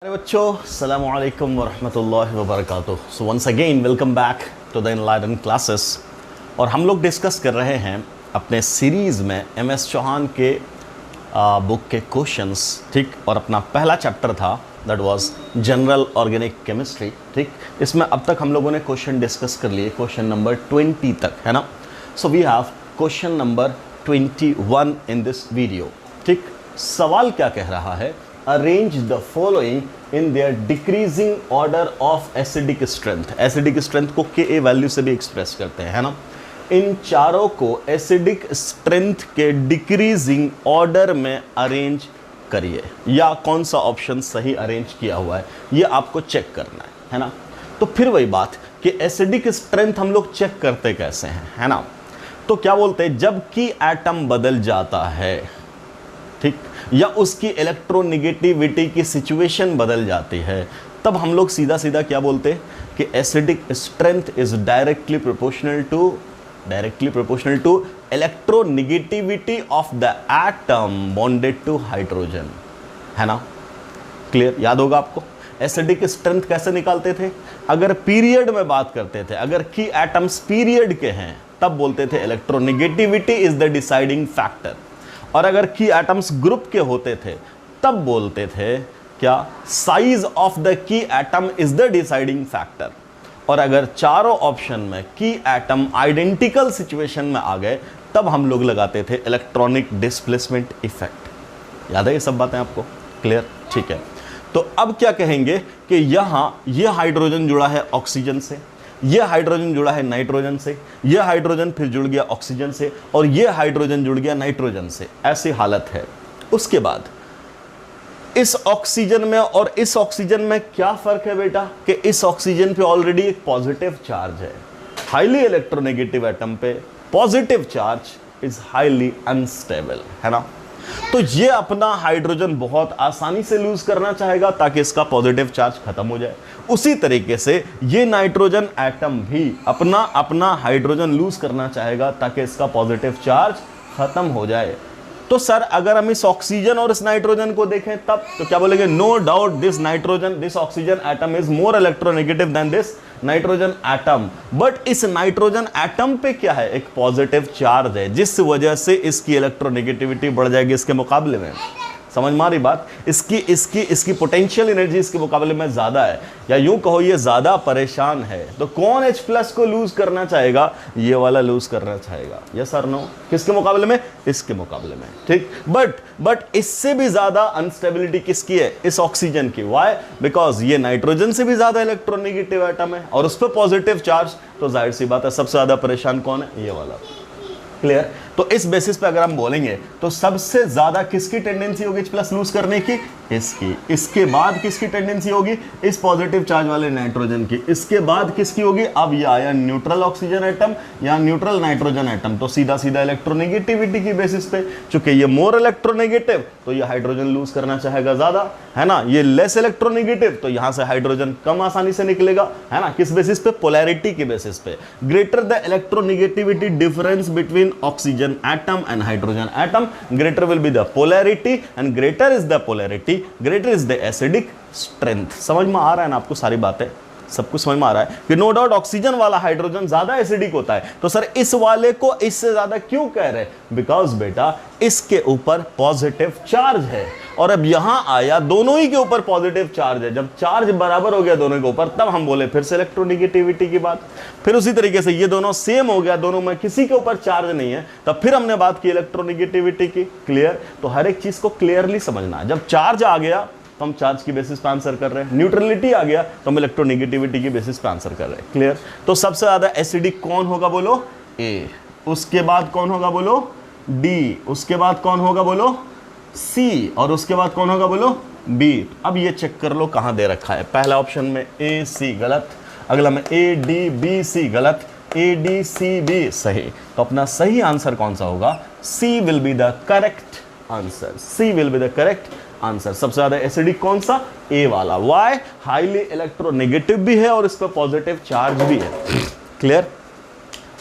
बच्चों अस्सलामु अलैकुम वरहमतुल्लाहि वबरकातुह। So once again welcome back to the enlighten classes. और हम लोग डिस्कस कर रहे हैं अपने सीरीज़ में MS चौहान के बुक के क्वेश्चंस, ठीक। और अपना पहला चैप्टर था that was general organic chemistry, ठीक। इसमें अब तक हम लोगों ने क्वेश्चन डिस्कस कर लिए क्वेश्चन नंबर 20 तक, है ना। So we have question number 21 in this video, ठीक। सवाल क्या कह रहा है, arrange the following in their decreasing order of acidic strength. Acidic strength को Ka वैल्यू से भी एक्सप्रेस करते हैं, है ना। इन चारों को एसिडिक स्ट्रेंथ के डिक्रीजिंग ऑर्डर में अरेंज करिए, या कौन सा ऑप्शन सही अरेंज किया हुआ है ये आपको चेक करना है ना। तो फिर वही बात कि एसिडिक स्ट्रेंथ हम लोग चेक करते कैसे हैं, है ना। तो क्या बोलते हैं, जबकि एटम बदल जाता है, ठीक, या उसकी इलेक्ट्रोनेगेटिविटी की सिचुएशन बदल जाती है, तब हम लोग सीधा सीधा क्या बोलते हैं कि acidic strength is directly proportional to electronegativity of the atom bonded to hydrogen, है ना। क्लियर, याद होगा आपको एसिडिक स्ट्रेंथ कैसे निकालते थे। अगर पीरियड में बात करते थे, अगर की एटम्स पीरियड के हैं तब बोलते थे electronegativity is the deciding factor, और अगर की एटम्स ग्रुप के होते थे तब बोलते थे क्या, size of the key atom is the deciding factor. और अगर चारों ऑप्शन में की एटम आइडेंटिकल सिचुएशन में आ गए तब हम लोग लगाते थे इलेक्ट्रॉनिक डिस्प्लेसमेंट इफेक्ट। याद है ये सब बातें आपको, क्लियर, ठीक है। तो अब क्या कहेंगे कि यहां ये हाइड्रोजन जुड़ा है ऑक्सीजन से, ये हाइड्रोजन जुड़ा है नाइट्रोजन से, ये हाइड्रोजन फिर जुड़ गया ऑक्सीजन से, और ये हाइड्रोजन जुड़ गया नाइट्रोजन से, ऐसी हालत है। उसके बाद इस ऑक्सीजन में और इस ऑक्सीजन में क्या फर्क है बेटा, कि इस ऑक्सीजन पे ऑलरेडी एक पॉजिटिव चार्ज है। हाईली इलेक्ट्रोनेगेटिव एटम पे positive charge is highly unstable, है ना। तो ये अपना हाइड्रोजन बहुत आसानी से लूज करना चाहेगा ताकि इसका पॉजिटिव चार्ज खत्म हो जाए। उसी तरीके से ये नाइट्रोजन एटम भी अपना हाइड्रोजन लूज करना चाहेगा ताकि इसका पॉजिटिव चार्ज खत्म हो जाए। तो सर अगर हम इस ऑक्सीजन और इस नाइट्रोजन को देखें तब तो क्या बोलेंगे, no doubt this oxygen atom is more electronegative than this nitrogen atom. But इस नाइट्रोजन एटम पे क्या है, एक पॉजिटिव चार्ज है, जिस वजह से इसकी इलेक्ट्रोनेगेटिविटी बढ़ जाएगी इसके मुकाबले में। समझ में आ रही बात, इसकी पोटेंशियल एनर्जी इसके मुकाबले में ज्यादा है, या यूं कहो ये ज्यादा परेशान है। तो कौन H+ को लूज करना चाहेगा, ये वाला लूज करना चाहेगा, यस और नो। किसके मुकाबले में, इसके मुकाबले में, ठीक। बट इससे भी ज्यादा अनस्टेबिलिटी किसकी है, इस ऑक्सीजन की। व्हाई, बिकॉज ये नाइट्रोजन से भी ज्यादा इलेक्ट्रोनेगेटिव एटम है और उस पर पॉजिटिव चार्ज, तो जाहिर सी बात है सबसे ज्यादा परेशान कौन है, ये वाला। क्लियर। तो इस बेसिस पे अगर हम बोलेंगे तो सबसे ज्यादा किसकी टेंडेंसी होगी H+ लूज करने की, इसकी। इसके बाद किसकी टेंडेंसी होगी, इस पॉजिटिव चार्ज वाले नाइट्रोजन की। इसके बाद किसकी होगी, अब ये आया न्यूट्रल ऑक्सीजन एटम या न्यूट्रल नाइट्रोजन एटम, तो सीधा सीधा इलेक्ट्रोनेगेटिविटी की बेसिस पे, चूंकि ये मोर इलेक्ट्रोनेगेटिव तो ये हाइड्रोजन लूज करना चाहेगा ज्यादा, है ना। ये लेस इलेक्ट्रोनेगेटिव तो यहां से हाइड्रोजन कम आसानी से निकलेगा, है ना। किस बेसिस पे, पोलैरिटी की बेसिस पे। Greater the electronegativity difference between oxygen atom and hydrogen atom, greater will be the polarity, and greater is the polarity, greater is the acidic strength। समझ में आ रहा है ना आपको सारी बातें, सब कुछ समझ में आ रहा है कि नो डाउट ऑक्सीजन वाला हाइड्रोजन ज्यादा एसिडिक होता है। तो सर इस वाले को इससे ज्यादा क्यों कह रहे, बिकॉज बेटा इसके ऊपर पॉजिटिव चार्ज है, और अब यहां आया दोनों ही के ऊपर पॉजिटिव चार्ज है। जब चार्ज बराबर हो गया दोनों के ऊपर तब हम बोले फिर से इलेक्ट्रोनेगेटिविटी की बात। फिर उसी तरीके से ये दोनों सेम हो गया, दोनों में किसी के ऊपर चार्ज नहीं है, तब फिर हमने बात की इलेक्ट्रोनेगेटिविटी की। क्लियर। तो हर एक चीज को क्लियरली समझना है। जब चार्ज आ गया तो हम चार्ज की बेसिस पे आंसर कर रहे हैं, न्यूट्रलिटी आ गया तो हम इलेक्ट्रोनेगेटिविटी की बेसिस पे आंसर कर रहे हैं। क्लियर। तो सबसे ज्यादा एसिडिक कौन होगा बोलो, ए। उसके बाद कौन होगा बोलो, डी। उसके बाद कौन होगा बोलो, सी। और उसके बाद कौन होगा बोलो, बी। अब ये चेक कर लो कहां दे रखा है, पहला ऑप्शन में ए सी गलत, अगला में ए डी बी सी गलत, ए डी सी बी सही। तो अपना सही आंसर कौन सा होगा, C will be the correct answer, C will be the correct answer. सबसे ज्यादा एसिडिक कौन सा, ए वाला। वाई, हाईली इलेक्ट्रोनेगेटिव भी है और इस पर पॉजिटिव चार्ज भी है। क्लियर।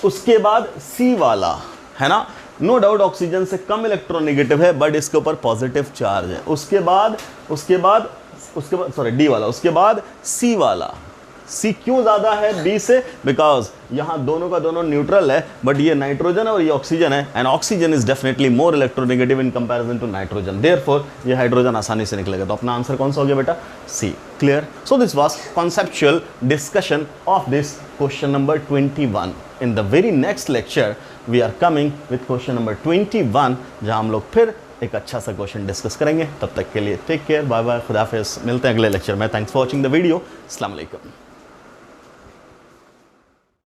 उसके बाद सी वाला, है ना, नो डाउट ऑक्सीजन से कम इलेक्ट्रोनेगेटिव है बट इसके ऊपर पॉजिटिव चार्ज है। उसके बाद उसके बाद सॉरी डी वाला, उसके बाद सी वाला। सी क्यों ज़्यादा है बी से? बिकॉज यहाँ दोनों का दोनों न्यूट्रल है, बट ये नाइट्रोजन है और ये ऑक्सीजन है, and oxygen is definitely more electronegative in comparison to nitrogen, therefore ये हाइड्रोजन आसानी से निकलेगा। तो अपना आंसर कौन सा हो गया बेटा? C. Clear? So this was conceptual discussion of this question number 21। In the very next lecture we are coming with question number 21, जहाँ हम लोग फिर एक अच्छा सा क्वेश्चन डिस्कस करेंगे। तब तक के लिए टेक केयर, बाय बाय, खुदा हाफिज़। मिलते हैं अगले लेक्चर में। Thanks for watching the video. अस्सलाम वालेकुम।